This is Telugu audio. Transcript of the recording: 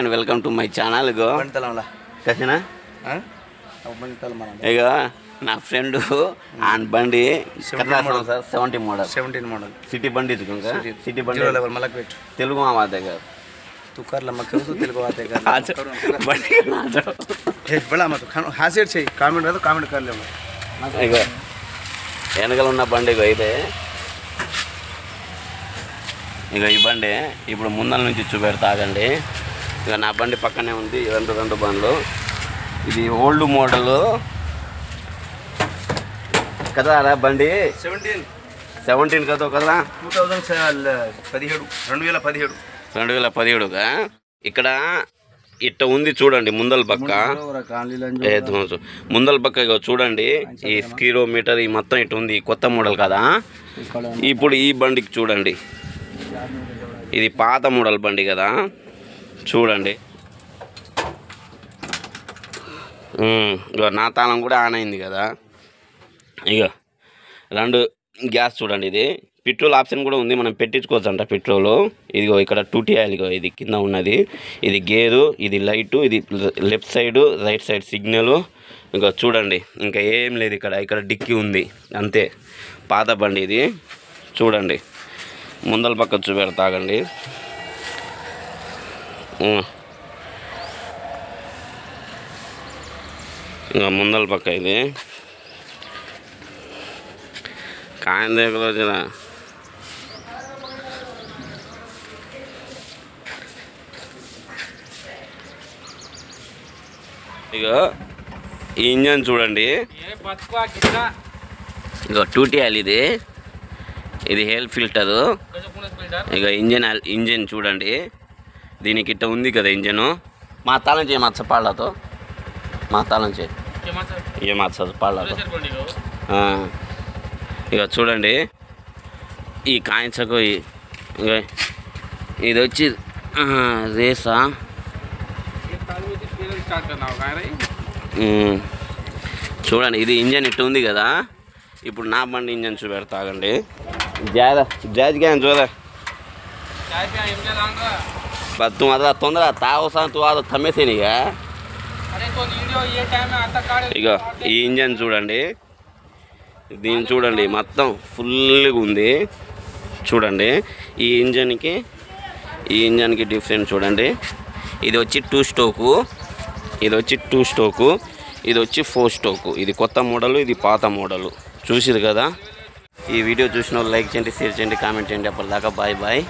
And welcome to my channel. కసినా ఇక నా ఫ్రెండ్ ఆన్ బండి 17 మోడల్ సిటీ బండి సిటీ బండి తెలుగు మా దగ్గర तुकारला मग करू तेलुगु आते का बंडी हे बड़ा मत हासियत से कामेंट है तो कामेंट कर ले ఇక వెనకల ఉన్న బండి ఇదే. ఇక ఈ బండి ఇప్పుడు ముందల నుంచి చూపెడతాగండి. ఇక నా బండి పక్కనే ఉంది రెండు బండ్లు. ఇది ఓల్డ్ మోడల్ కదా రా బండి 17 కదా కదా 2017గా ఇక్కడ ఇట్ట ఉంది చూడండి. ముందల పక్క ఇక చూడండి ఈ స్కిలోమీటర్ ఈ మొత్తం ఇటు ఉంది. కొత్త మోడల్ కదా. ఇప్పుడు ఈ బండికి చూడండి, ఇది పాత మోడల్ బండి కదా. చూడండి ఇక నా తాళం కూడా ఆన్ అయింది కదా. ఇక 2 గ్యాస్ చూడండి. ఇది పెట్రోల్ ఆప్షన్ కూడా ఉంది, మనం పెట్టించుకోవచ్చు అంట పెట్రోలు. ఇదిగో ఇక్కడ 2T ఆయిల్ ఇగో ఇది కింద ఉన్నది. ఇది గేరు, ఇది లైటు, ఇది left side right side signal. ఇంకా చూడండి ఇంకా ఏం లేదు ఇక్కడ డిక్కీ ఉంది అంతే. పాత బండి ఇది. చూడండి ముందల పక్క చూపెడతాగండి. ఇంకా ముందల పక్క ఇది కాయం దగ్గర వచ్చిన ఇక ఈ ఇంజన్ చూడండి. ఇక 2T ఆయిల్ ఇది హెయిర్ ఫిల్టరు. ఇక ఇంజన్ చూడండి. దీనికి ఇట్ట ఉంది కదా ఇంజను. మా తాళం చేయ మచ్చ పాళ్ళతో మా తాళం చేయి ఏ మచ్చదు పాళ్ళతో. ఇక చూడండి ఈ కాయించకు ఇక ఇది వచ్చి రేసా. చూడండి ఇది ఇంజన్ ఇట్టు ఉంది కదా. ఇప్పుడు నా బండి ఇంజన్ చూపెడతాగండి. జాజ్ क्या जोर है बस तुम आधा तोंदरा ताओ सा तू आधा थमे से नहीं है. ఇక ఈ ఇంజన్ చూడండి, దీన్ని చూడండి మొత్తం ఫుల్గా ఉంది. చూడండి ఈ ఇంజన్కి డిఫరెంట్ చూడండి. ఇది వచ్చి 2 స్టోకు, ఇది వచ్చి 2 స్టోకు, ఇది వచ్చి 4 స్టోకు. ఇది కొత్త మోడలు, ఇది పాత మోడలు. చూసిరు కదా. ఈ వీడియో చూసిన వాళ్ళు లైక్ చేయండి, షేర్ చేయండి, కామెంట్ చేయండి. అప్పటిదాకా బాయ్ బాయ్.